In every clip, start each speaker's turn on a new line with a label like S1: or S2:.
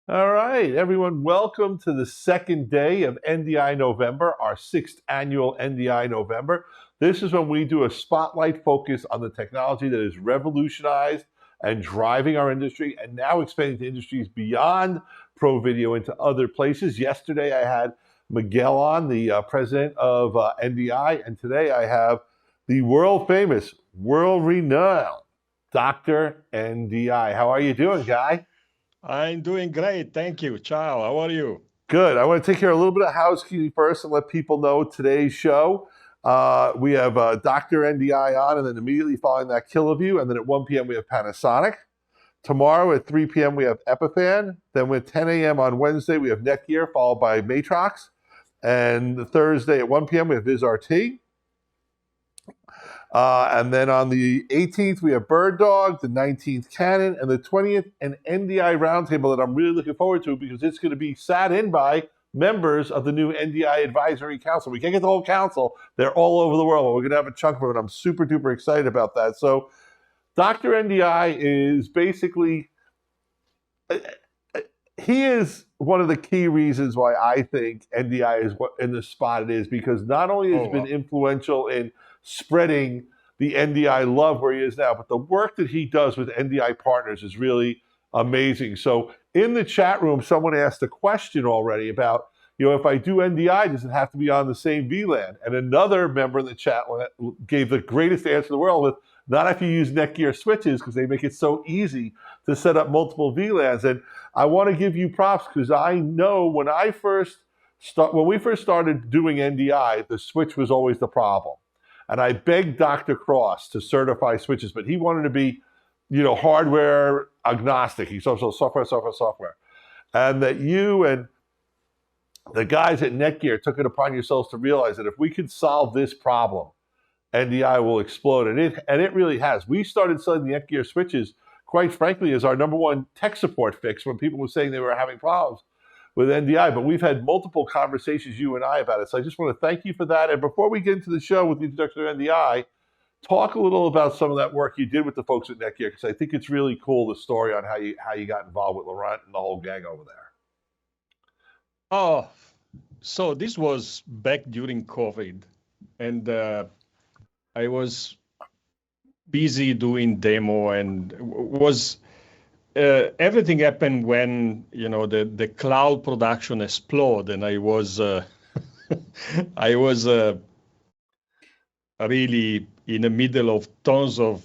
S1: All right, everyone, welcome to the second day of NDI November, our sixth annual NDI November. This is when we do a spotlight focus on the technology that has revolutionized and driving our industry and now expanding to industries beyond pro video into other places. Yesterday, I had Miguel on, the president of NDI, and today I have the world famous, world renowned Dr. NDI. How are you doing, Guy?
S2: I'm doing great. Thank you. Ciao. How are you?
S1: Good. I want to take care of a little bit of housekeeping first and let people know today's show. We have Dr. NDI on, and then immediately following that, Killaview, and then at 1 p.m. we have Panasonic. Tomorrow at 3 p.m. we have Epiphan. Then at 10 a.m. on Wednesday we have Netgear, followed by Matrox. And Thursday at 1 p.m. we have VizRT. And then on the 18th, we have Bird Dog, the 19th Canon, and the 20th, an NDI roundtable that I'm really looking forward to because it's going to be sat in by members of the new NDI Advisory Council. We can't get the whole council. They're all over the world, but we're going to have a chunk of it. I'm super duper excited about that. So Dr. NDI is basically, he is one of the key reasons why I think NDI is in the spot it is, because not only has he been influential in spreading the NDI love where he is now, but the work that he does with NDI partners is really amazing. So in the chat room, someone asked a question already about, if I do NDI, does it have to be on the same VLAN? And another member in the chat gave the greatest answer in the world with, not if you use Netgear switches, because they make it so easy to set up multiple VLANs. And I want to give you props because I know when we first started doing NDI, the switch was always the problem. And I begged Dr. Cross to certify switches, but he wanted to be, hardware agnostic. He's also software. And that you and the guys at Netgear took it upon yourselves to realize that if we could solve this problem, NDI will explode. And it really has. We started selling the Netgear switches, quite frankly, as our number one tech support fix when people were saying they were having problems with NDI. But we've had multiple conversations, you and I, about it. So I just want to thank you for that. And before we get into the show with the introduction of NDI, talk a little about some of that work you did with the folks at Netgear, because I think it's really cool, the story on how you got involved with Laurent and the whole gang over there.
S2: Oh, so this was back during COVID, and I was busy doing demo, and everything happened when the cloud production exploded, and I was really in the middle of tons of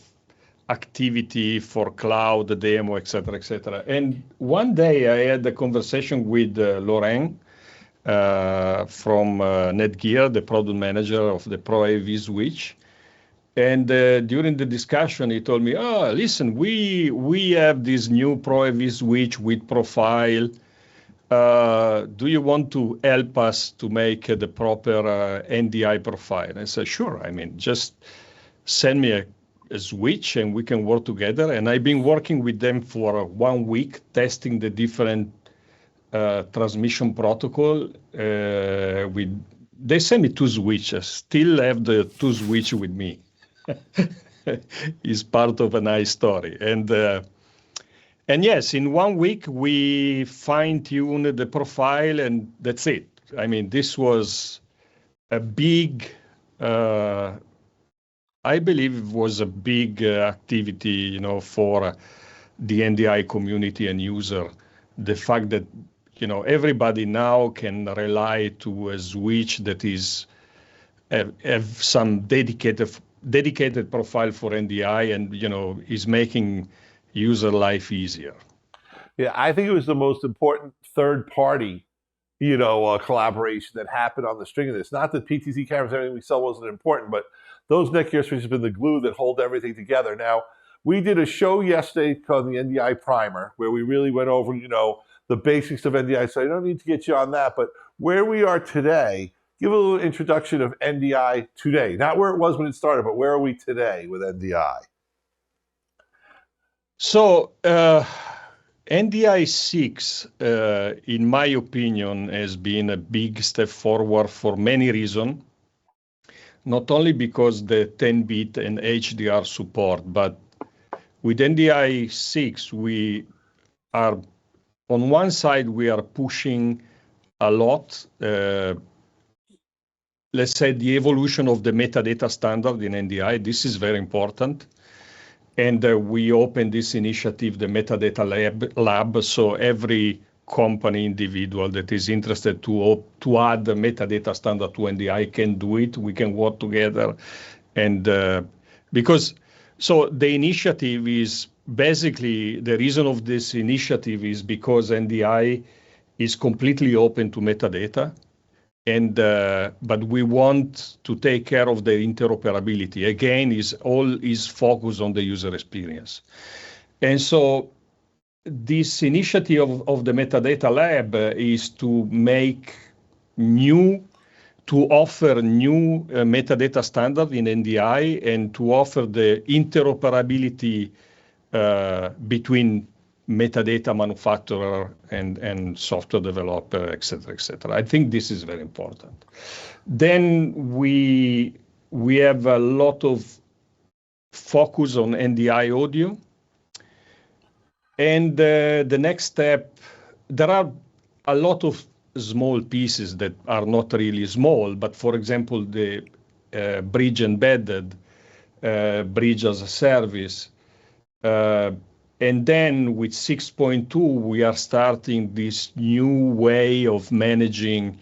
S2: activity for cloud demo, etc., etc. And one day I had a conversation with Laurent from Netgear, the product manager of the Pro AV switch. And during the discussion, he told me, "Oh, listen, we have this new Pro AV switch with profile. Do you want to help us to make the proper NDI profile?" I said, "Sure. I mean, just send me a switch and we can work together." And I've been working with them for 1 week, testing the different transmission protocol. They sent me 2 switches. Still have the 2 switch with me. It's part of a nice story. And yes, in 1 week, we fine-tuned the profile, and that's it. I mean, this was a big, I believe it was a big activity, for the NDI community and user. The fact that, everybody now can rely to a switch that is have some dedicated profile for NDI and, is making user life easier.
S1: Yeah, I think it was the most important third party, collaboration that happened on the string of this. Not that PTZ cameras, everything we sell wasn't important, but those Netgear switches have been the glue that hold everything together. Now, we did a show yesterday called the NDI Primer, where we really went over, the basics of NDI. So I don't need to get you on that, but where we are today, give a little introduction of NDI today. Not where it was when it started, but where are we today with NDI?
S2: So NDI 6, in my opinion, has been a big step forward for many reasons. Not only because the 10-bit and HDR support, but with NDI 6, we are on one side, we are pushing a lot, let's say, the evolution of the metadata standard in NDI. This is very important. And we opened this initiative, the Metadata Lab, so every company, individual that is interested to add the metadata standard to NDI can do it. We can work together. And so the initiative is basically, the reason of this initiative is because NDI is completely open to metadata. But we want to take care of the interoperability. Again, all is focused on the user experience. And so this initiative of the Metadata Lab is to offer new metadata standard in NDI and to offer the interoperability between metadata manufacturer and software developer, et cetera, et cetera. I think this is very important. Then we have a lot of focus on NDI audio. And the next step, there are a lot of small pieces that are not really small, but for example, the bridge embedded, bridge as a service, and then with 6.2, we are starting this new way of managing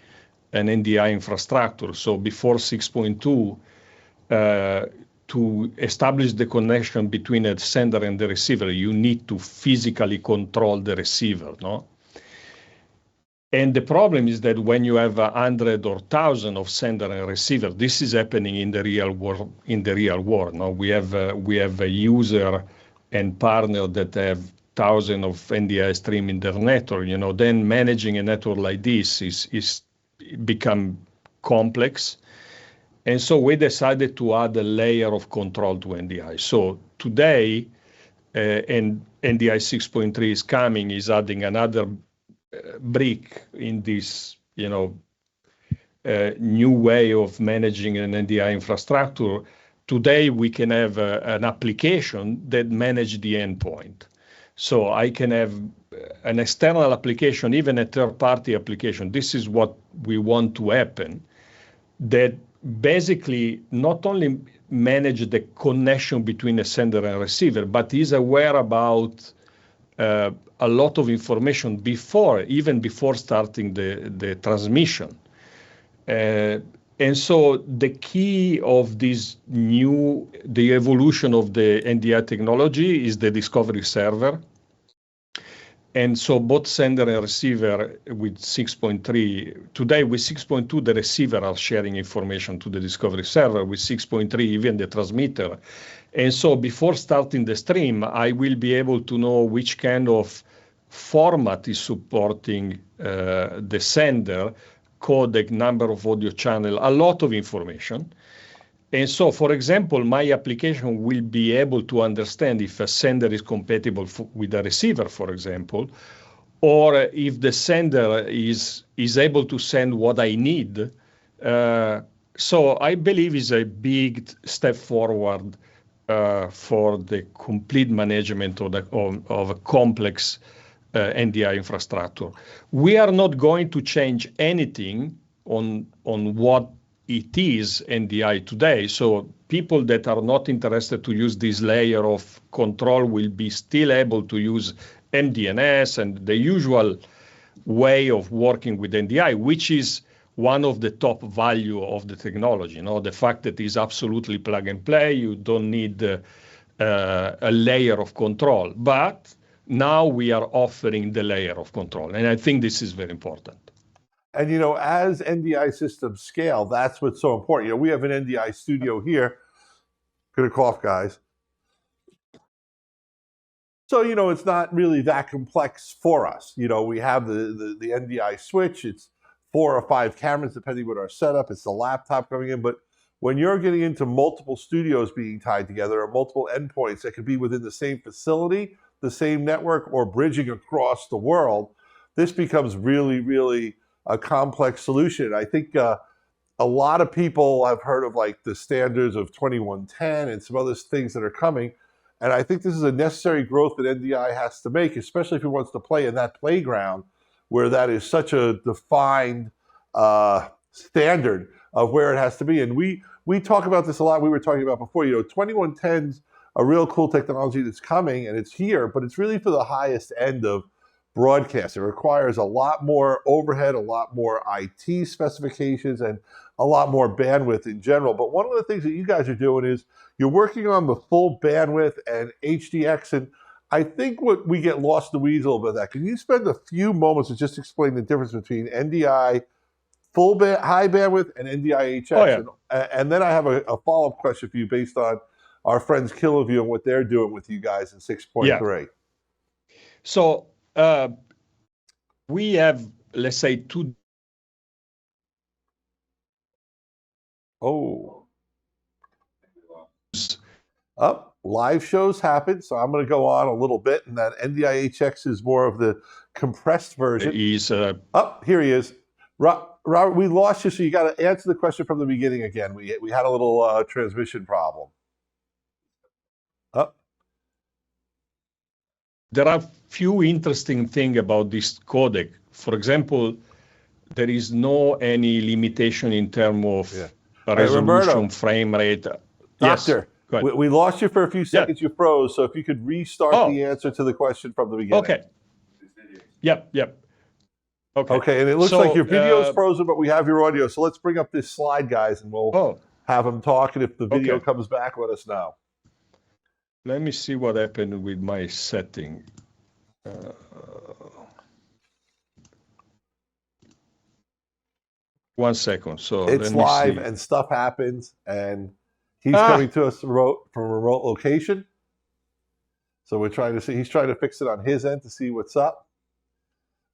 S2: an NDI infrastructure. So before 6.2, to establish the connection between a sender and the receiver, you need to physically control the receiver, no? And the problem is that when you have 100 or 1,000 of sender and receiver, this is happening in the real world. No? We have a user and partner that have thousands of NDI stream in their network. Then managing a network like this is become complex. And so we decided to add a layer of control to NDI. So today, and NDI 6.3 is coming, is adding another brick in this, new way of managing an NDI infrastructure. Today, we can have an application that manages the endpoint. So I can have an external application, even a third-party application. This is what we want to happen, that basically not only manage the connection between a sender and receiver, but is aware about a lot of information even before starting the transmission. And so the key of the evolution of the NDI technology is the discovery server. And so both sender and receiver with 6.3, today with 6.2, the receiver are sharing information to the discovery server, with 6.3, even the transmitter. And so before starting the stream, I will be able to know which kind of format is supporting the sender, codec, number of audio channel, a lot of information. And so, for example, my application will be able to understand if a sender is compatible with a receiver, for example, or if the sender is able to send what I need. So I believe is a big step forward for the complete management of a complex NDI infrastructure. We are not going to change anything on what it is NDI today. So people that are not interested to use this layer of control will be still able to use MDNS and the usual way of working with NDI, which is one of the top value of the technology. The fact that it's absolutely plug and play, you don't need a layer of control. But now we are offering the layer of control. And I think this is very important.
S1: And, as NDI systems scale, that's what's so important. We have an NDI studio here. Gonna cough, guys. So, it's not really that complex for us. We have the NDI switch. It's 4 or 5 cameras, depending on our setup. It's the laptop coming in. But when you're getting into multiple studios being tied together or multiple endpoints that could be within the same facility, the same network, or bridging across the world, this becomes really, really a complex solution. I think a lot of people have heard of like the standards of 2110 and some other things that are coming. And I think this is a necessary growth that NDI has to make, especially if it wants to play in that playground where that is such a defined standard of where it has to be. And we talk about this a lot. We were talking about before, 2110's a real cool technology that's coming and it's here, but it's really for the highest end of broadcast. It requires a lot more overhead, a lot more IT specifications, and a lot more bandwidth in general. But one of the things that you guys are doing is you're working on the full bandwidth and HDX, and I think what we get lost in the weeds a little bit of that. Can you spend a few moments to just explain the difference between NDI high bandwidth and NDI HX?
S2: Oh, yeah.
S1: And then I have a follow-up question for you based on our friends Kiloview and what they're doing with you guys in 6.3.
S2: Yeah. So we have, let's say, two.
S1: Live shows happen, so I'm going to go on a little bit, and that NDI HX is more of the compressed version. Here he is. Robert, we lost you, so you got to answer the question from the beginning again. We had a little transmission problem.
S2: There are few interesting things about this codec. For example, there is no any limitation in terms of resolution,
S1: Roberto,
S2: frame rate.
S1: Doctor, yes, we lost you for a few seconds. You froze, so if you could restart the answer to the question from the beginning.
S2: Okay. Yep.
S1: Okay, and it looks like your video is frozen, but we have your audio. So let's bring up this slide, guys, and we'll have him talk. And if the video comes back, let us know.
S2: Let me see what happened with my setting. One second. So
S1: it's live and stuff happens, and he's coming to us from a remote location. So we're trying to see. He's trying to fix it on his end to see what's up.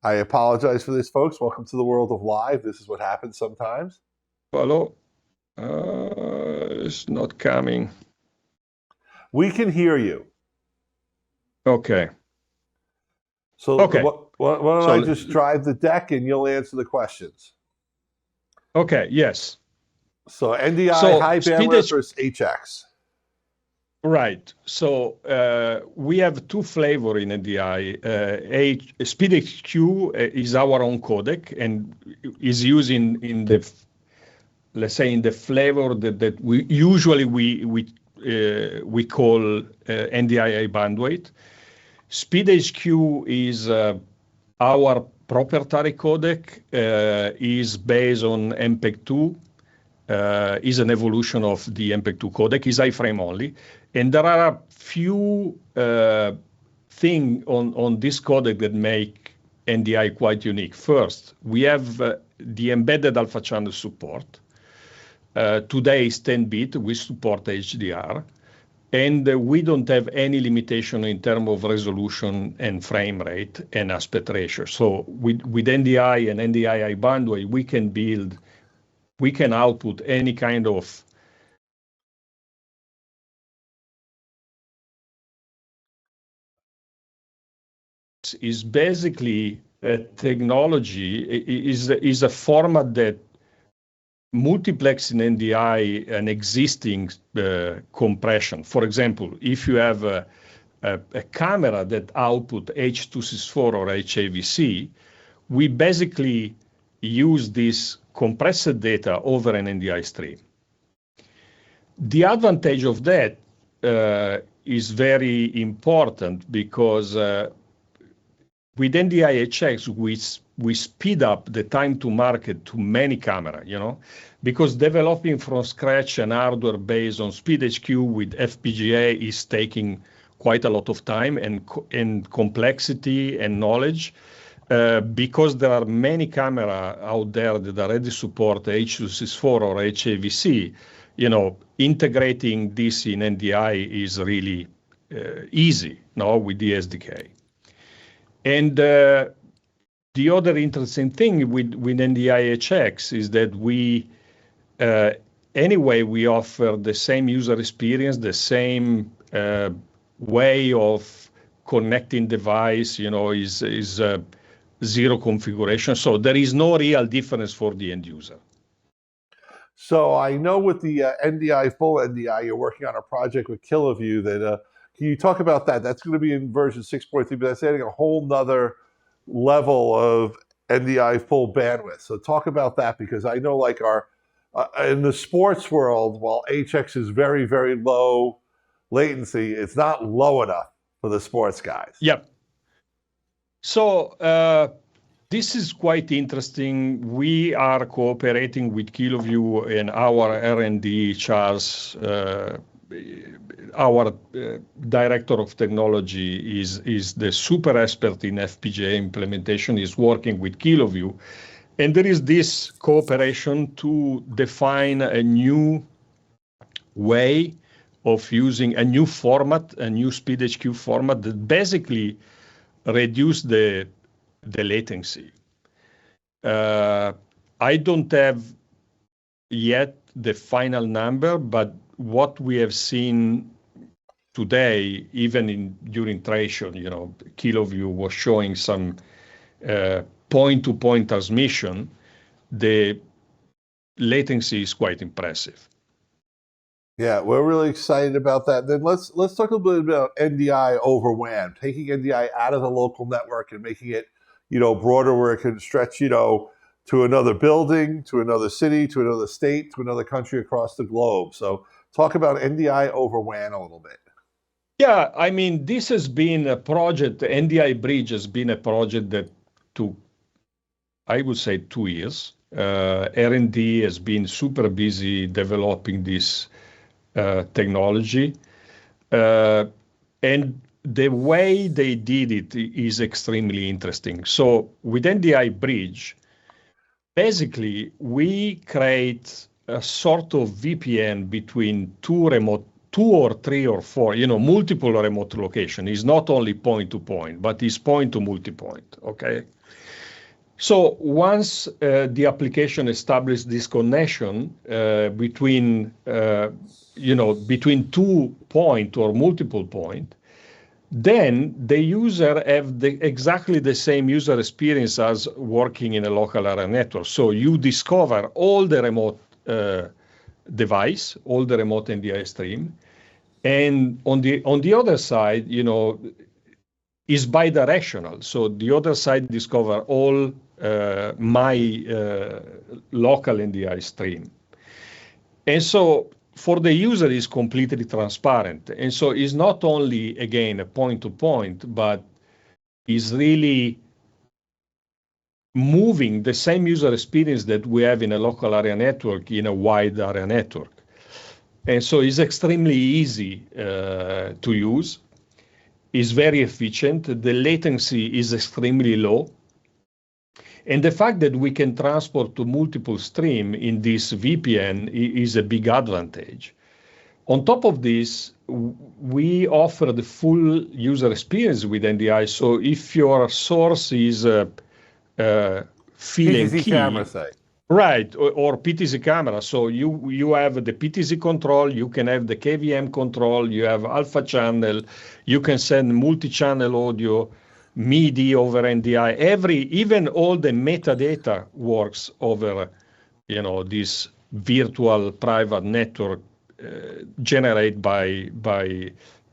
S1: I apologize for this, folks. Welcome to the world of live. This is what happens sometimes.
S2: Hello. It's not coming.
S1: We can hear you.
S2: Okay.
S1: So why don't I just drive the deck and you'll answer the questions?
S2: Okay, yes.
S1: So NDI high bandwidth versus HX.
S2: Right. So we have two flavors in NDI. SpeedHQ is our own codec and is used in the, let's say, in the flavor that we usually we call NDI high bandwidth. SpeedHQ is our proprietary codec, is based on MPEG-2, is an evolution of the MPEG-2 codec, is iframe only. And there are a few things on this codec that make NDI quite unique. First, we have the embedded alpha channel support. Today is 10-bit, we support HDR. And we don't have any limitation in terms of resolution and frame rate and aspect ratio. So with NDI and NDI high bandwidth, we can output any kind of is basically a technology, is a format that multiplex in NDI an existing compression. For example, if you have a camera that output H.264 or HAVC, we basically use this compressed data over an NDI stream. The advantage of that is very important because with NDI HX, we speed up the time to market to many cameras, because developing from scratch an hardware based on SpeedHQ with FPGA is taking quite a lot of time and complexity and knowledge, because there are many cameras out there that already support H.264 or HAVC. Integrating this in NDI is really easy now with the SDK. And the other interesting thing with NDI HX is that we offer the same user experience, the same way of connecting device, is zero configuration. So there is no real difference for the end user.
S1: So I know with the NDI, full NDI, you're working on a project with Kiloview that Can you talk about that? That's going to be in version 6.3, but that's adding a whole nother level of NDI full bandwidth. So talk about that, because I know like in the sports world, while HX is very, very low latency, it's not low enough for the sports guys.
S2: Yep. So this is quite interesting. We are cooperating with KiloView, and our R&D, Charles, our director of technology is the super expert in FPGA implementation, is working with KiloView. And there is this cooperation to define a new way of using a new format, a new SpeedHQ format that basically reduce the latency. I don't have yet the final number, but what we have seen today, even during trade show, KiloView was showing some point-to-point transmission. The latency is quite impressive.
S1: Yeah, we're really excited about that. Then let's talk a little bit about NDI over WAN, taking NDI out of the local network and making it, broader, where it can stretch, to another building, to another city, to another state, to another country across the globe. So talk about NDI over WAN a little bit.
S2: Yeah, I mean, this has been a project, the NDI Bridge has been a project that took, I would say, 2 years. R&D has been super busy developing this technology. And the way they did it is extremely interesting. So with NDI Bridge, basically, we create a sort of VPN between two or three or four, multiple remote location. It's not only point-to-point, but it's point-to-multipoint, okay? So once the application establishes this connection between 2 point or multiple point, then the user have exactly the same user experience as working in a local area network. So you discover all the remote device, all the remote NDI stream, and on the other side, is bidirectional. So the other side discover all my local NDI stream. And so for the user, it's completely transparent. And so it's not only, again, a point-to-point, but is really moving the same user experience that we have in a local area network in a wide area network. And so it's extremely easy to use. It's very efficient. The latency is extremely low. And the fact that we can transport to multiple streams in this VPN is a big advantage. On top of this, we offer the full user experience with NDI. So if your source is fill and key,
S1: camera, say.
S2: Right, or PTZ camera. So you have the PTZ control, you can have the KVM control, you have alpha channel, you can send multi-channel audio, MIDI over NDI. Even all the metadata works over, this virtual private network generated by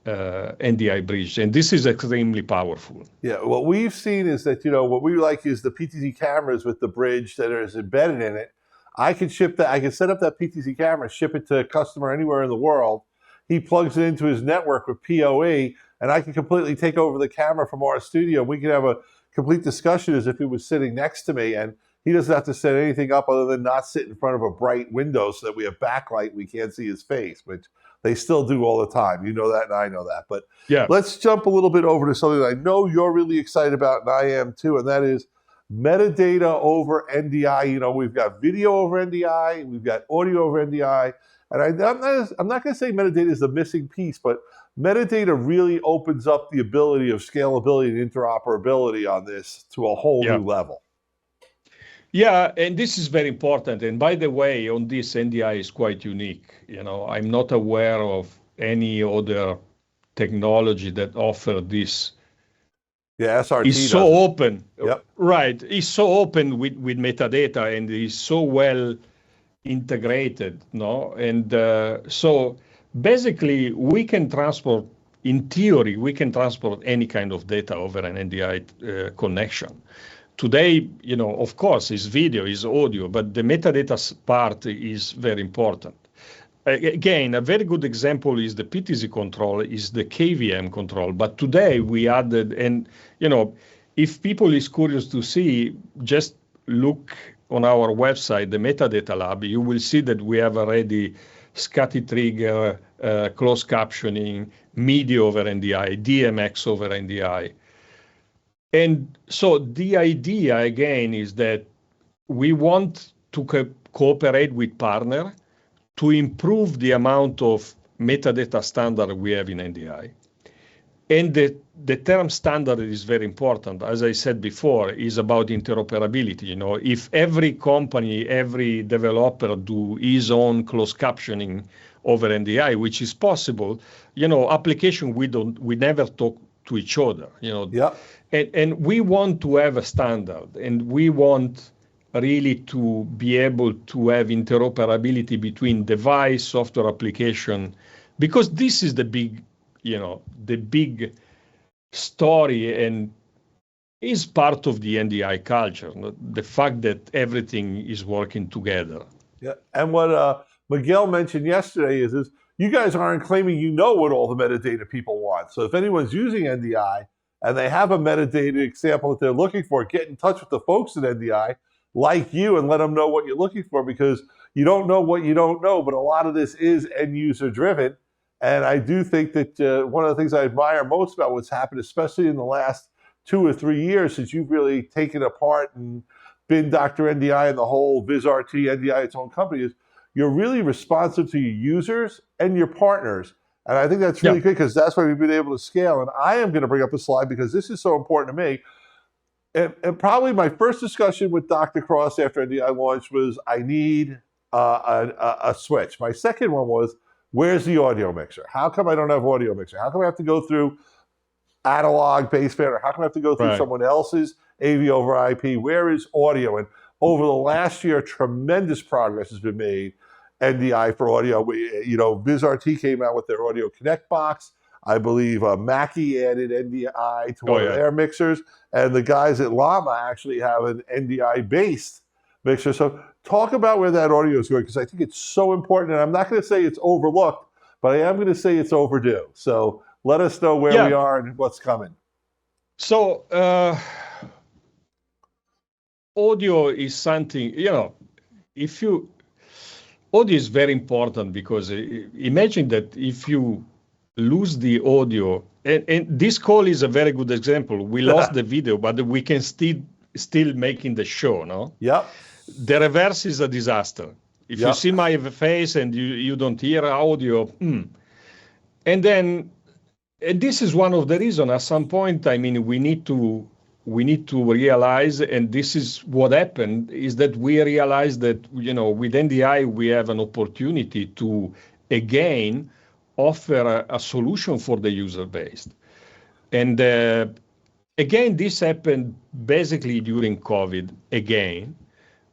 S2: NDI Bridge, and this is extremely powerful.
S1: Yeah, what we've seen is that, what we like is the PTZ cameras with the bridge that is embedded in it. I can set up that PTZ camera, ship it to a customer anywhere in the world. He plugs it into his network with PoE, and I can completely take over the camera from our studio. We can have a complete discussion as if he was sitting next to me, and he doesn't have to set anything up other than not sit in front of a bright window so that we have backlight, we can't see his face, which they still do all the time. You know that, and I know that. But yeah, let's jump a little bit over to something that I know you're really excited about, and I am too, and that is metadata over NDI. We've got video over NDI, we've got audio over NDI, and I'm not going to say metadata is the missing piece, but metadata really opens up the ability of scalability and interoperability on this to a whole new level.
S2: Yeah, and this is very important. And by the way, on this, NDI is quite unique. I'm not aware of any other technology that offer this.
S1: Yeah, SRT
S2: is so open. Yep. Right. It's so open with metadata and is so well integrated. No? And so basically, we can transport in theory, we can transport any kind of data over an NDI connection. Today, of course, is video, is audio, but the metadata part is very important. Again, a very good example is the PTZ control, is the KVM control. But today we added, and if people is curious to see, just look on our website, the metadata lab, you will see that we have already SCSI trigger, closed captioning, media over NDI, DMX over NDI. And so the idea, again, is that we want to cooperate with partners to improve the amount of metadata standard we have in NDI. And the term standard is very important. As I said before, is about interoperability. If every company, every developer do his own closed captioning over NDI, which is possible, application we never talk to each other.
S1: Yeah.
S2: And we want to have a standard, and we want really to be able to have interoperability between device, software application, because this is the big story and is part of the NDI culture, the fact that everything is working together.
S1: Yeah, and what Miguel mentioned yesterday is you guys aren't claiming what all the metadata people want. So if anyone's using NDI and they have a metadata example that they're looking for, get in touch with the folks at NDI like you and let them know what you're looking for, because you don't know what you don't know, but a lot of this is end user driven. And I do think that one of the things I admire most about what's happened, especially in the last 2 or 3 years since you've really taken apart and been Dr. NDI and the whole VizRT NDI, its own company, is you're really responsive to your users and your partners. And I think that's really good, because that's why we've been able to scale. And I am going to bring up a slide because this is so important to me. And probably my first discussion with Dr. Cross after NDI launched was, I need a switch. My second one was, where's the audio mixer? How come I don't have audio mixer? How come I have to go through analog baseband, or how come I have to go through someone else's AV over IP? Where is audio? And over the last year, tremendous progress has been made. NDI for audio, VizRT came out with their Audio Connect box. I believe Mackie added NDI to one of their mixers, and the guys at Llama actually have an NDI-based mixer. So talk about where that audio is going, because I think it's so important. And I'm not going to say it's overlooked, but I am going to say it's overdue. So let us know where we are and what's coming.
S2: So audio is something, audio is very important, because imagine that if you lose the audio, and this call is a very good example. We lost the video, but we can still making the show, no?
S1: Yep.
S2: The reverse is a disaster. If you see my face and you don't hear audio, and this is one of the reasons. At some point, we need to realize, and this is what happened, is that we realized that with NDI we have an opportunity to again offer a solution for the user base. And again, this happened basically during COVID again,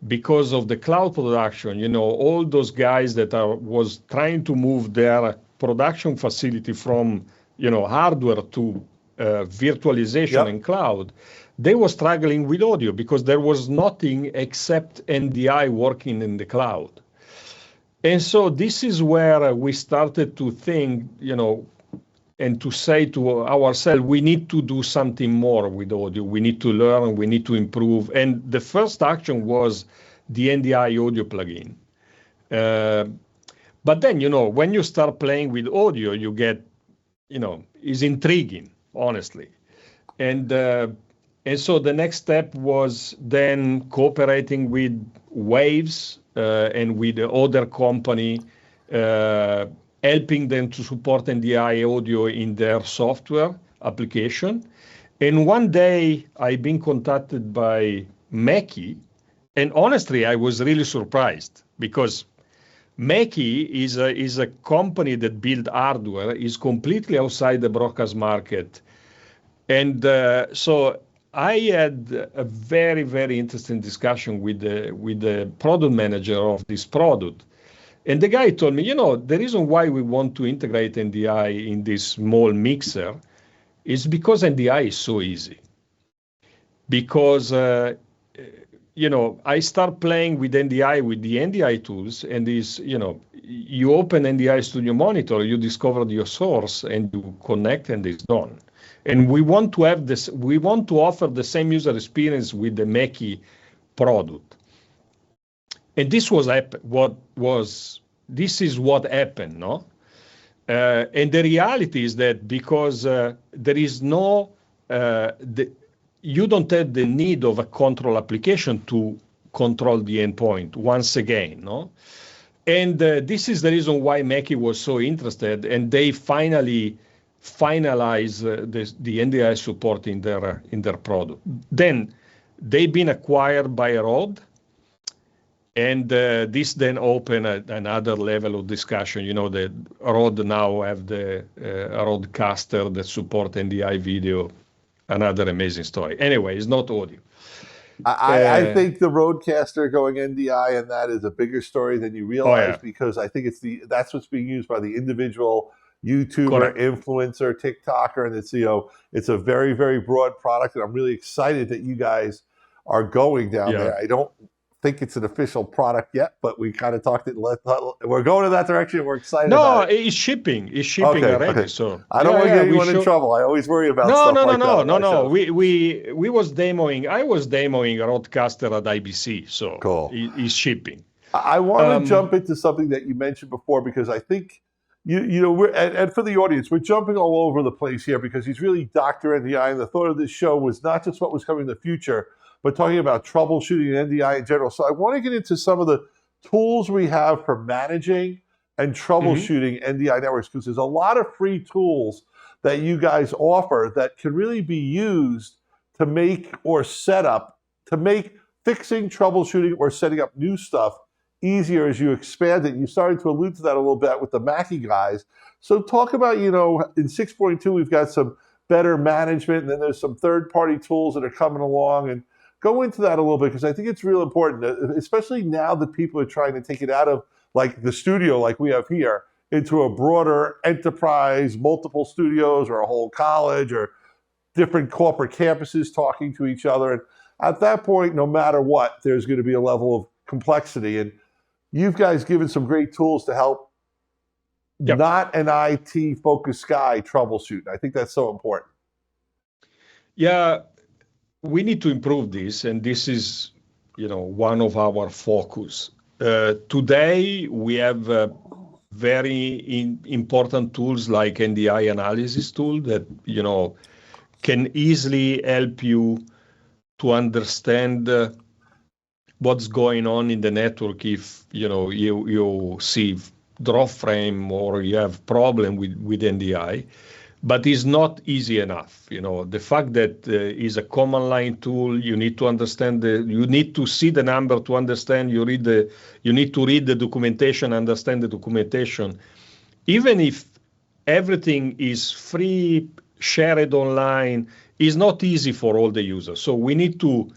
S2: because of the cloud production. All those guys that was trying to move their production facility from hardware to virtualization and cloud, they were struggling with audio because there was nothing except NDI working in the cloud. And so this is where we started to think, and to say to ourselves, we need to do something more with audio. We need to learn, we need to improve. And the first action was the NDI audio plugin. But then, when you start playing with audio, you get, it's intriguing, honestly. And so the next step was then cooperating with Waves and with the other company, helping them to support NDI audio in their software application. And one day I've been contacted by Mackie, and honestly, I was really surprised, because Mackie is a company that build hardware, is completely outside the broadcast market. And so I had a very, very interesting discussion with the product manager of this product. And the guy told me, the reason why we want to integrate NDI in this small mixer is because NDI is so easy. Because, I start playing with NDI, with the NDI tools, and you open NDI Studio Monitor, you discover your source, and you connect, and it's done. And we want to have this. We want to offer the same user experience with the Mackie product. And this is what happened, no? And the reality is that because there is no, you don't have the need of a control application to control the endpoint once again, no? And this is the reason why Mackie was so interested, and they finally finalize the NDI support in their product. Then they've been acquired by Rode, and this then opened another level of discussion. The Rode now have the Rodecaster that support NDI video, another amazing story. Anyway, it's not audio.
S1: I think the Rodecaster going NDI and that is a bigger story than you realize, because I think that's what's being used by the individual YouTuber, influencer, TikToker, and it's a very, very broad product, and I'm really excited that you guys are going down there. I don't think it's an official product yet, but we kind of talked it. We're going in that direction. We're excited about it.
S2: It's shipping. It's shipping already. So
S1: I don't want to get anyone in trouble. I always worry about stuff like that.
S2: No. We was demoing. I was demoing Rodecaster at IBC. So cool. It's shipping.
S1: I want to jump into something that you mentioned before, because I think and for the audience, we're jumping all over the place here because he's really Dr. NDI, and the thought of this show was not just what was coming in the future, but talking about troubleshooting NDI in general. So I want to get into some of the tools we have for managing and troubleshooting NDI networks, because there's a lot of free tools that you guys offer that can really be used to make fixing, troubleshooting, or setting up new stuff easier as you expand it. You started to allude to that a little bit with the Mackie guys. So talk about, in 6.2, we've got some better management, and then there's some third-party tools that are coming along, and go into that a little bit, because I think it's real important, especially now that people are trying to take it out of like the studio like we have here into a broader enterprise, multiple studios, or a whole college, or different corporate campuses talking to each other. And at that point, no matter what, there's going to be a level of complexity. And you've guys given some great tools to help not an IT-focused guy troubleshoot. I think that's so important.
S2: Yeah. We need to improve this, and this is, one of our focus. Today, we have very important tools like NDI analysis tool that, can easily help you to understand what's going on in the network if, you see drop frame or you have problem with NDI. But it's not easy enough. The fact that is a command line tool, you need to understand you need to see the number to understand. You need to read the documentation, understand the documentation. Even if everything is free, shared online, is not easy for all the users. So we need to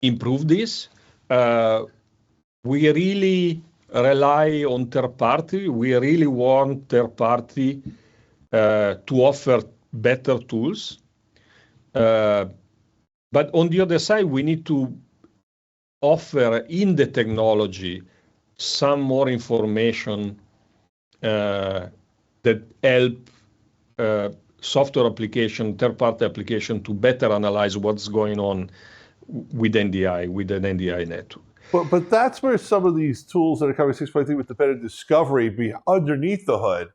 S2: improve this. We really rely on third party. We really want third party to offer better tools. But on the other side, we need to offer in the technology some more information that help software application, third-party application to better analyze what's going on with NDI, with an NDI network.
S1: But that's where some of these tools that are coming 6.3 with the better discovery underneath the hood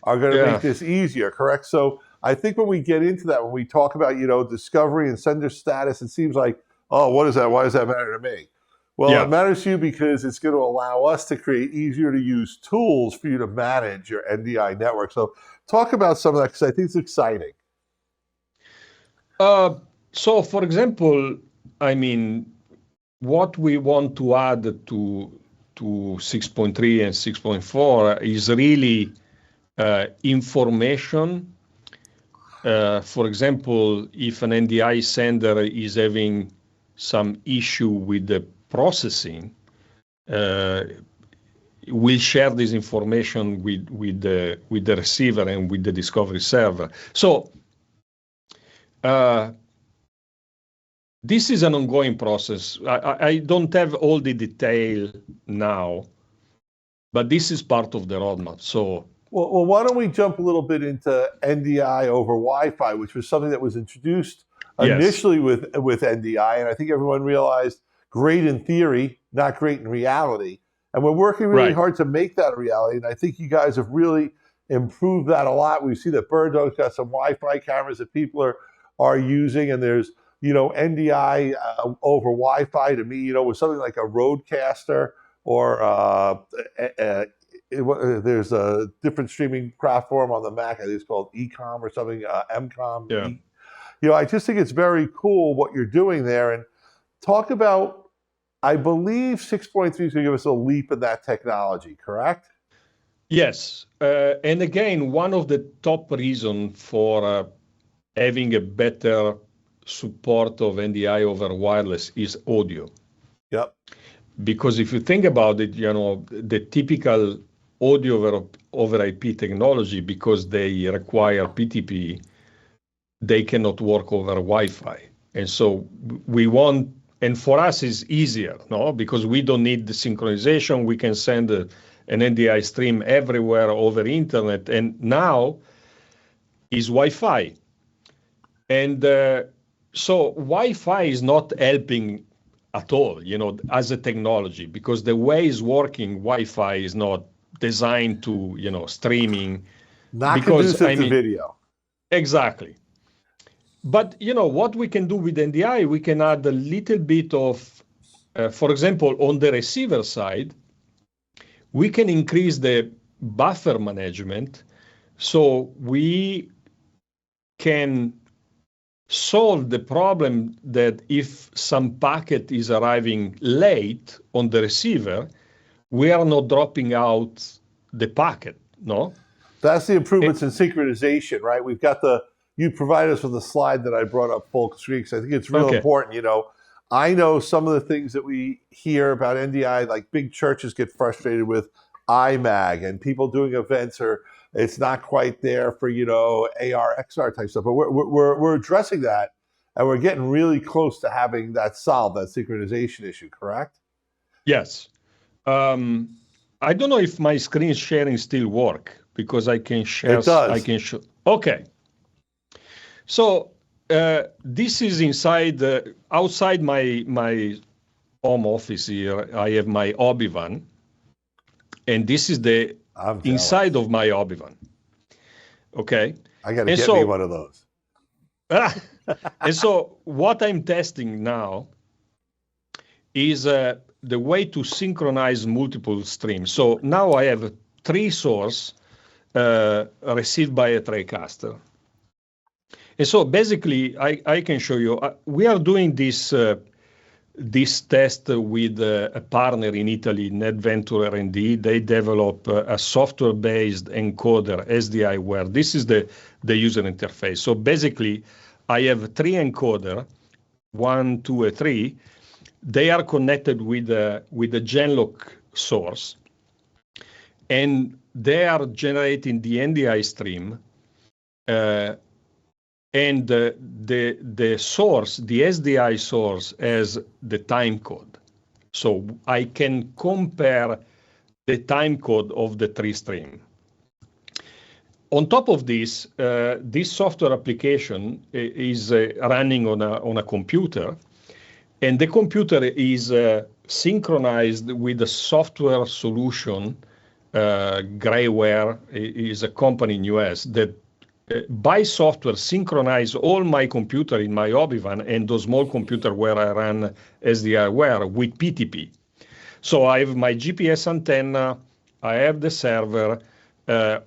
S1: are going to make this easier, correct? So I think when we get into that, when we talk about, discovery and sender status, it seems like, oh, what is that? Why does that matter to me? Well, it matters to you because it's going to allow us to create easier to use tools for you to manage your NDI network. So talk about some of that, because I think it's exciting.
S2: So for example, what we want to add to 6.3 and 6.4 is really information. For example, if an NDI sender is having some issue with the processing, will share this information with the receiver and with the discovery server. So this is an ongoing process. I don't have all the detail now, but this is part of the roadmap. So,
S1: well, why don't we jump a little bit into NDI over Wi-Fi, which was something that was introduced initially with NDI, and I think everyone realized great in theory, not great in reality. And we're working really hard to make that a reality. And I think you guys have really improved that a lot. We see that Bird Dog's got some Wi-Fi cameras that people are using, and there's NDI over Wi-Fi to me, with something like a Roadcaster or there's a different streaming platform on the Mac. I think it's called Ecom or something, MCOM.
S2: Yeah.
S1: I just think it's very cool what you're doing there. And talk about, I believe 6.3 is going to give us a leap in that technology, correct?
S2: Yes. And again, one of the top reasons for having a better support of NDI over wireless is audio.
S1: Yep.
S2: Because if you think about it, the typical audio over IP technology, because they require PTP, they cannot work over Wi-Fi. And so we want, and for us it's easier, no? Because we don't need the synchronization. We can send an NDI stream everywhere over internet. And now is Wi-Fi. And so Wi-Fi is not helping at all, as a technology, because the way it's working, Wi-Fi is not designed to, streaming.
S1: Not conducive to video.
S2: Exactly. But, what we can do with NDI, we can add a little bit of, for example, on the receiver side, we can increase the buffer management. So we can solve the problem that if some packet is arriving late on the receiver, we are not dropping out the packet, no?
S1: That's the improvements in synchronization, right? We've got you provided us with a slide that I brought up full screen because I think it's real important. I know some of the things that we hear about NDI, like big churches get frustrated with IMAG and people doing events, or it's not quite there for, AR, XR type stuff. But we're addressing that, and we're getting really close to having that solved, that synchronization issue, correct?
S2: Yes. I don't know if my screen sharing still work, because I can share.
S1: It does.
S2: I can show. Okay. So this is outside my home office here. I have my Obi-Wan, and this is the inside of my Obi-Wan. Okay.
S1: I got to get me one of those.
S2: And so what I'm testing now is the way to synchronize multiple streams. So now I have 3 sources received by a Trailcaster. And so basically, I can show you, we are doing this test with a partner in Italy, Netgear R&D. They develop a software-based encoder, SDI, where this is the user interface. So basically, I have 3 encoder, 1, 2, and 3. They are connected with a Genlock source, and they are generating the NDI stream. And the source, the SDI source, has the time code. So I can compare the time code of the 3 stream. On top of this, this software application is running on a computer, and the computer is synchronized with a software solution. Grayware is a company in US that by software synchronize all my computer in my Obi-Wan and the small computer where I run SDIware with PTP. So I have my GPS antenna, I have the server,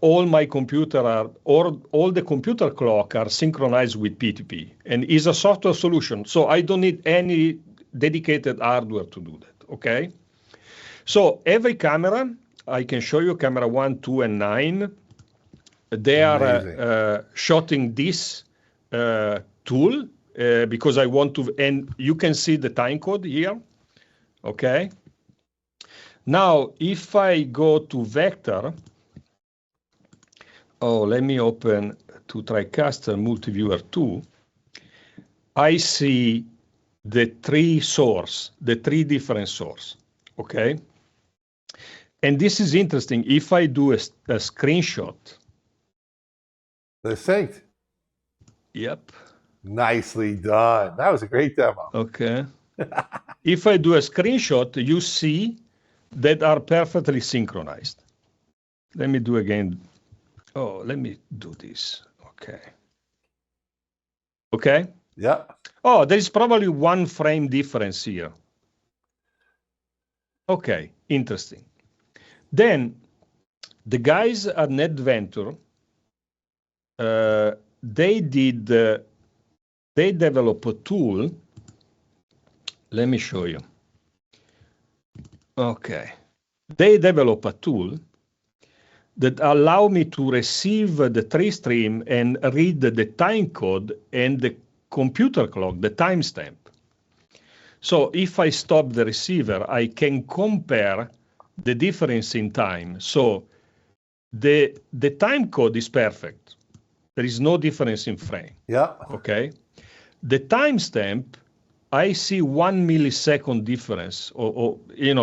S2: all my computer all the computer clock are synchronized with PTP, and is a software solution. So I don't need any dedicated hardware to do that, okay? So every camera, I can show you camera 1, 2, and 9. They are shooting this tool because I want to, and you can see the time code here, okay? Now, if I go to vector, let me open to TriCaster Multiviewer 2. I see the three different source, okay? And this is interesting. If I do a screenshot.
S1: They're synced.
S2: Yep.
S1: Nicely done. That was a great demo.
S2: Okay. If I do a screenshot, you see that are perfectly synchronized. Let me do again. Oh, let me do this. Okay. Okay?
S1: Yeah.
S2: Oh, there is probably one frame difference here. Okay, interesting. Then the guys at NetVenture, they developed a tool. Let me show you. Okay. They develop a tool that allow me to receive the tree stream and read the time code and the computer clock, the timestamp. So if I stop the receiver, I can compare the difference in time. So the time code is perfect. There is no difference in frame.
S1: Yeah.
S2: Okay. The timestamp, I see 1 millisecond difference. Or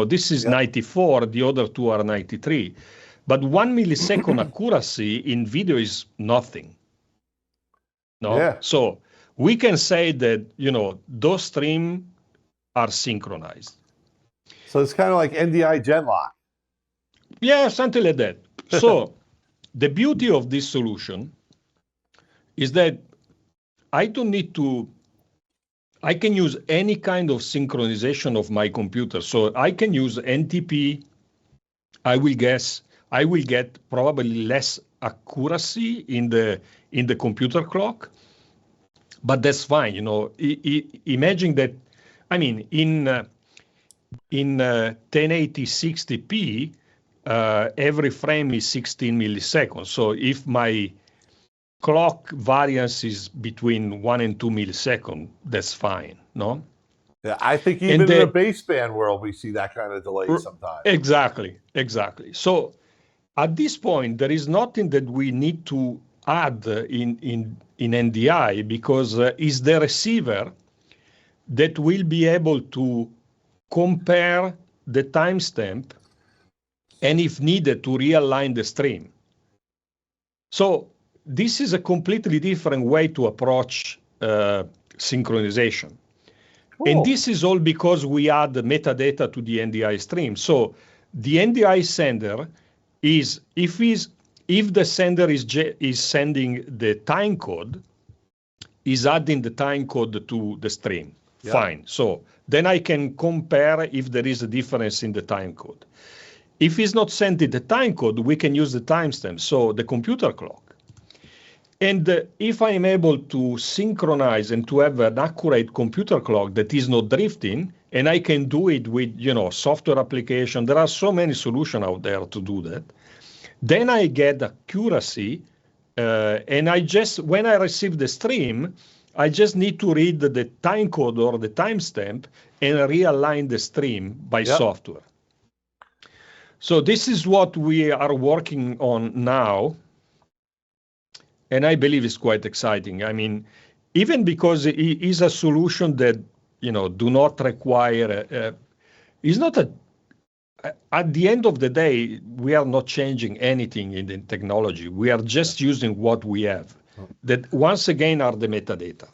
S2: this is 94, the other two are 93. But 1 millisecond accuracy in video is nothing. No.
S1: Yeah.
S2: So we can say that, those streams are synchronized.
S1: So it's kind of like NDI genlock.
S2: Yeah, something like that. So the beauty of this solution is that I don't need to, I can use any kind of synchronization of my computer. So I can use NTP. I will get probably less accuracy in the computer clock, but that's fine. Imagine that. I mean, in 1080 60p, every frame is 16 milliseconds. So if my clock variance is between 1 and 2 milliseconds, that's fine, no?
S1: Yeah, I think even in the baseband world, we see that kind of delay sometimes.
S2: Exactly. So at this point, there is nothing that we need to add in NDI because it's the receiver that will be able to compare the timestamp and if needed to realign the stream. So this is a completely different way to approach synchronization. Cool. And this is all because we add the metadata to the NDI stream. So the NDI sender is, if the sender is sending the time code, is adding the time code to the stream. Yeah. Fine. So then I can compare if there is a difference in the time code. If it's not sending the time code, we can use the timestamp, so the computer clock. And if I'm able to synchronize and to have an accurate computer clock that is not drifting, and I can do it with, software application, there are so many solutions out there to do that, then I get accuracy, and when I receive the stream, I just need to read the time code or the timestamp and realign the stream by software. So this is what we are working on now. And I believe it's quite exciting. I mean, even because it is a solution that, do not require, is not at the end of the day, we are not changing anything in the technology. We are just using what we have. That once again are the metadata.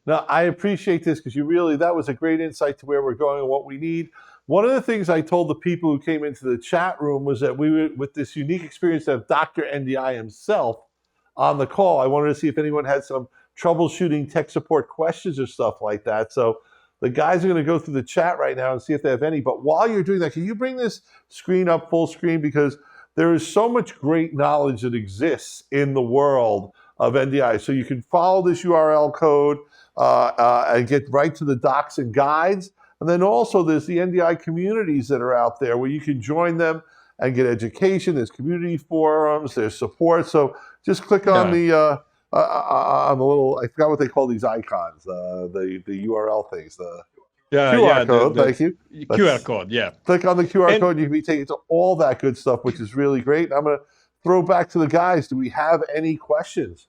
S1: Now, I appreciate this because that was a great insight to where we're going and what we need. One of the things I told the people who came into the chat room was that we were with this unique experience of Dr. NDI himself on the call. I wanted to see if anyone had some troubleshooting tech support questions or stuff like that. So the guys are going to go through the chat right now and see if they have any. But while you're doing that, can you bring this screen up full screen? Because there is so much great knowledge that exists in the world of NDI. So you can follow this URL code and get right to the docs and guides. And then also there's the NDI communities that are out there where you can join them and get education. There's community forums, there's support. So just click on the little, I forgot what they call these icons, the URL things. QR code, thank you.
S2: QR code, yeah.
S1: Click on the QR code, you can be taken to all that good stuff, which is really great. And I'm going to throw back to the guys. Do we have any questions?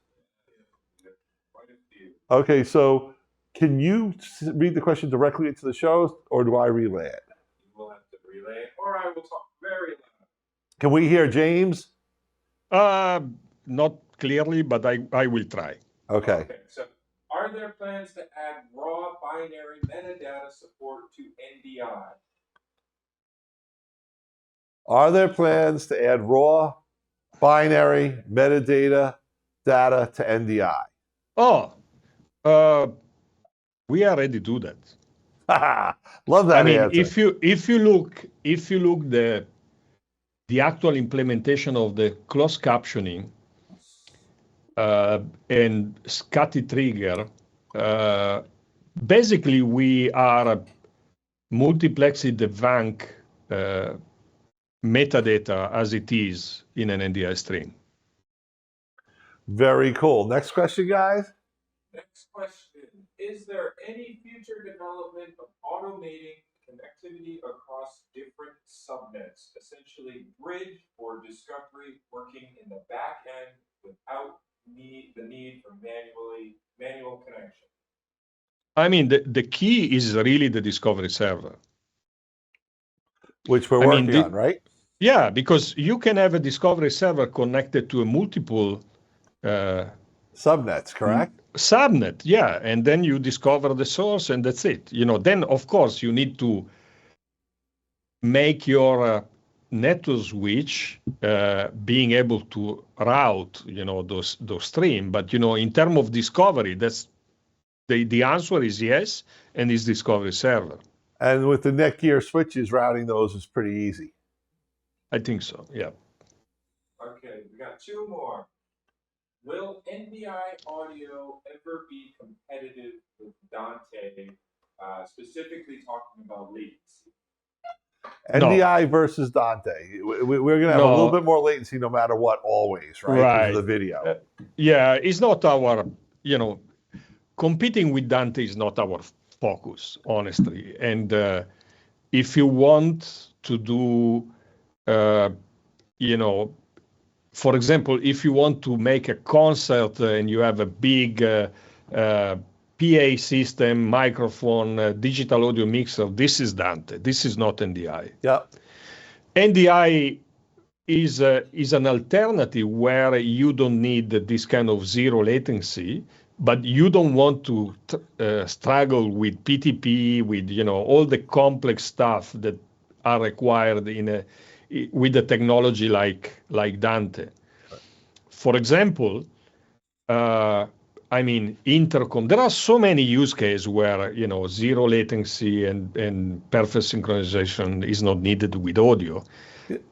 S1: Okay, so can you read the question directly into the show, or do I relay it?
S3: You will have to relay it, or I will talk very loud.
S1: Can we hear James?
S2: Not clearly, but I will try.
S1: Okay.
S3: So, are there plans to add raw binary metadata support to NDI?
S1: Are there plans to add raw binary metadata data to NDI?
S2: Oh, we already do that.
S1: Love that answer.
S2: if you look the actual implementation of the closed captioning and SCSI trigger, basically we are multiplexing the VANC metadata as it is in an NDI stream.
S1: Very cool. Next question, guys.
S3: Next question. Is there any future development of automating connectivity across different subnets, essentially bridge or discovery working in the back end without the need for manual connection?
S2: I mean, the key is really the discovery server.
S1: Which we're working on, right?
S2: Yeah, because you can have a discovery server connected to a multiple
S1: subnets, correct?
S2: Subnet, yeah, and then you discover the source, and that's it. Then of course you need to make your network switch being able to route, those streams. But in terms of discovery, that's the answer is yes, and it's discovery server.
S1: And with the Netgear switches, routing those is pretty easy.
S2: I think so, yeah.
S3: Okay, we got two more. Will NDI audio ever be competitive with Dante, specifically talking about latency?
S1: NDI versus Dante. We're going to have a little bit more latency no matter what, always, right?
S2: Right.
S1: Because of the video.
S2: Yeah, it's not our, competing with Dante is not our focus, honestly. And if you want to do, for example, if you want to make a concert and you have a big PA system, microphone, digital audio mixer, this is Dante. This is not NDI.
S1: Yeah.
S2: NDI is an alternative where you don't need this kind of zero latency, but you don't want to struggle with PTP, with all the complex stuff that are required with the technology like Dante. For example, intercom. There are so many use cases where zero latency and perfect synchronization is not needed with audio,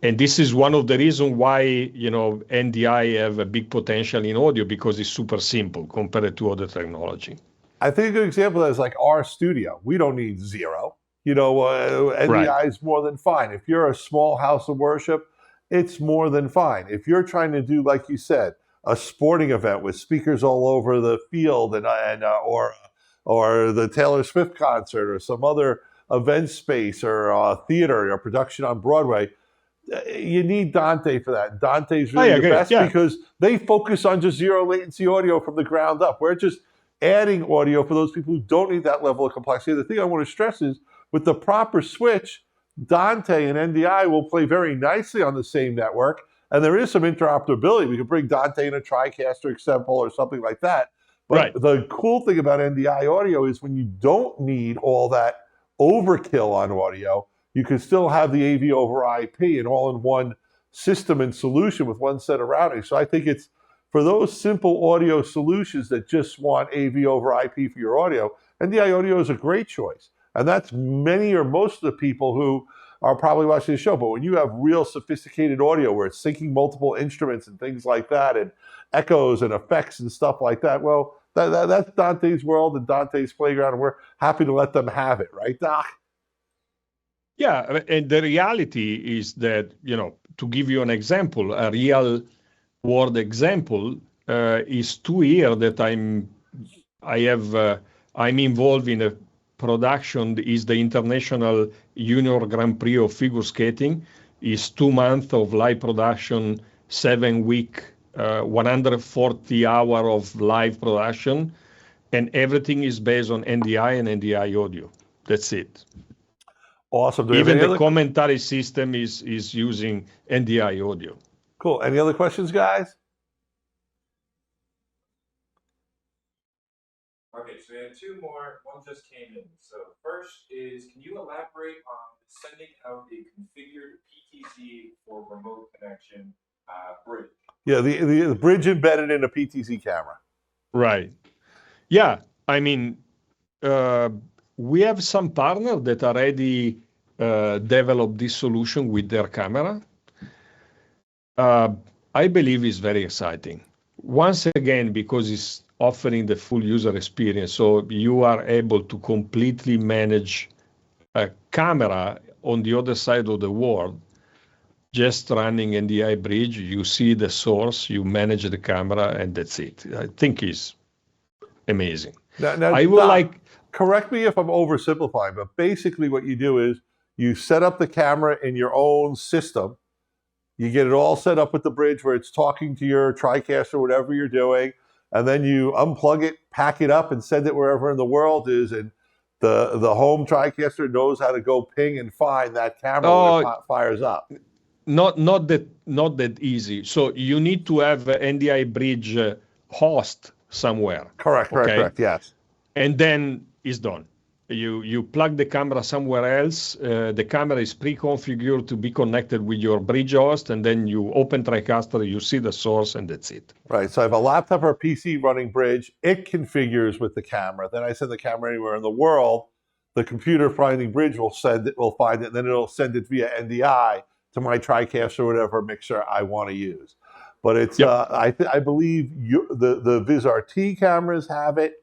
S2: and this is one of the reasons why NDI have a big potential in audio, because it's super simple compared to other technology.
S1: I think a good example is like our studio. We don't need zero. NDI is more than fine. If you're a small house of worship, it's more than fine. If you're trying to do, like you said, a sporting event with speakers all over the field or the Taylor Swift concert or some other event space or theater or production on Broadway, you need Dante for that. Dante's really the best because they focus on just zero latency audio from the ground up. We're just adding audio for those people who don't need that level of complexity. The thing I want to stress is with the proper switch, Dante and NDI will play very nicely on the same network. And there is some interoperability. We could bring Dante in a TriCaster example or something like that. But the cool thing about NDI audio is when you don't need all that overkill on audio, you can still have the AV over IP and all in one system and solution with one set of routing. So I think it's for those simple audio solutions that just want AV over IP for your audio, NDI audio is a great choice. And that's many or most of the people who are probably watching the show. But when you have real sophisticated audio where it's syncing multiple instruments and things like that, and echoes and effects and stuff like that, well, that's Dante's world and Dante's playground, and we're happy to let them have it, right, Doc?
S2: Yeah, and the reality is that, to give you an example, a real world example is 2 years that I'm involved in a production is the International Junior Grand Prix of Figure Skating. Is 2 months of live production, 7-week, 140 hour of live production, and everything is based on NDI and NDI audio. That's it.
S1: Awesome.
S2: Even the commentary system is using NDI audio.
S1: Cool. Any other questions, guys?
S3: Okay, so we have two more. One just came in. So first is, can you elaborate on sending out a configured PTZ for remote connection bridge?
S1: Yeah, the bridge embedded in a PTZ camera.
S2: Right. Yeah. I mean, we have some partners that already developed this solution with their camera. I believe it's very exciting. Once again, because it's offering the full user experience, so you are able to completely manage a camera on the other side of the world, just running NDI bridge. You see the source, you manage the camera, and that's it. I think it's amazing.
S1: Now,
S2: I would
S1: correct me if I'm oversimplifying, but basically what you do is you set up the camera in your own system. You get it all set up with the bridge where it's talking to your TriCaster or whatever you're doing, and then you unplug it, pack it up, and send it wherever in the world is, and the home TriCaster knows how to go ping and find that camera when it fires up.
S2: Not that easy. So you need to have an NDI bridge host somewhere.
S1: Correct, yes.
S2: And then it's done. You plug the camera somewhere else. The camera is pre-configured to be connected with your bridge host, and then you open TriCaster, you see the source, and that's it.
S1: Right. So I have a laptop or a PC running bridge. It configures with the camera. Then I send the camera anywhere in the world. The computer finding bridge will find it, and then it'll send it via NDI to my TriCaster or whatever mixer I want to use. But it's I believe the VizRT cameras have it.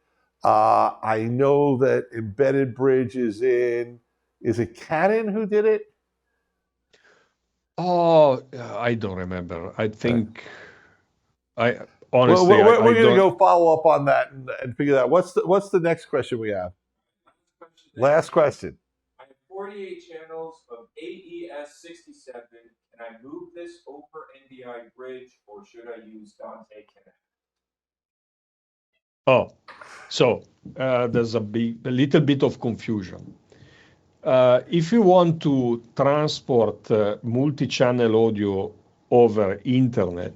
S1: I know that embedded bridge is it Canon who did it?
S2: Oh, I don't remember. I think honestly,
S1: we're going to go follow up on that and figure that out. What's the next question we have? Last question.
S3: I have 48 channels of AES67. Can I move this over NDI bridge, or should I use Dante Connect?
S2: Oh, so there's a little bit of confusion. If you want to transport multi-channel audio over internet,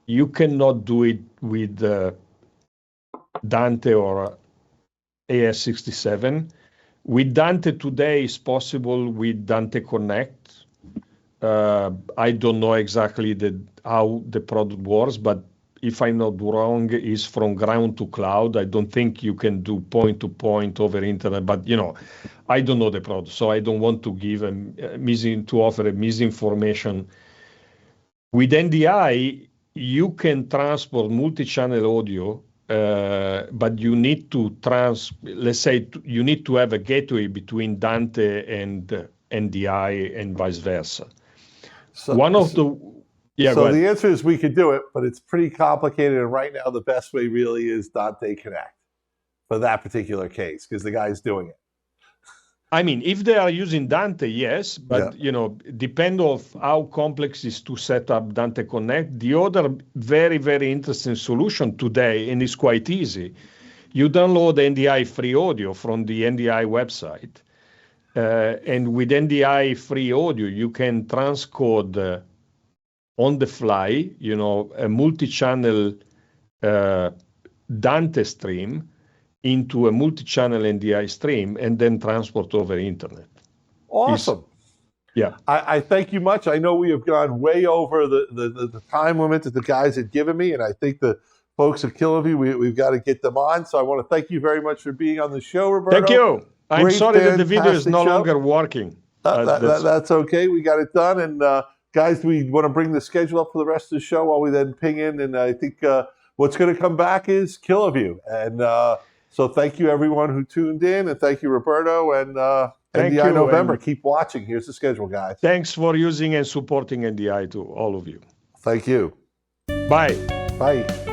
S2: you cannot do it with Dante or AES67. With Dante today, it's possible with Dante Connect. I don't know exactly how the product works, but if I'm not wrong, is from ground to cloud. I don't think you can do point-to-point over internet, but I don't know the product, so I don't want to give offer a misinformation. With NDI, you can transport multi-channel audio, but you need to let's say you need to have a gateway between Dante and NDI and vice versa.
S1: The answer is we could do it, but it's pretty complicated. And right now, the best way really is Dante Connect for that particular case, because the guy's doing it.
S2: I mean, if they are using Dante, yes, but depend on how complex it is to set up Dante Connect. The other very, very interesting solution today, and it's quite easy, you download NDI free audio from the NDI website. And with NDI free audio, you can transcode on the fly, a multi-channel Dante stream into a multi-channel NDI stream, and then transport over internet.
S1: Awesome. I thank you much. I know we have gone way over the time limit that the guys had given me, and I think the folks at Killaview, we've got to get them on. So I want to thank you very much for being on the show, Roberto.
S2: Thank you. I'm sorry that the video is no longer working.
S1: That's okay. We got it done. And guys, we want to bring the schedule up for the rest of the show while we then ping in. And I think what's going to come back is Killaview. And so thank you, everyone who tuned in. And thank you, Roberto. And NDI November. Keep watching. Here's the schedule, guys.
S2: Thanks for using and supporting NDI to all of you.
S1: Thank you.
S2: Bye.
S1: Bye.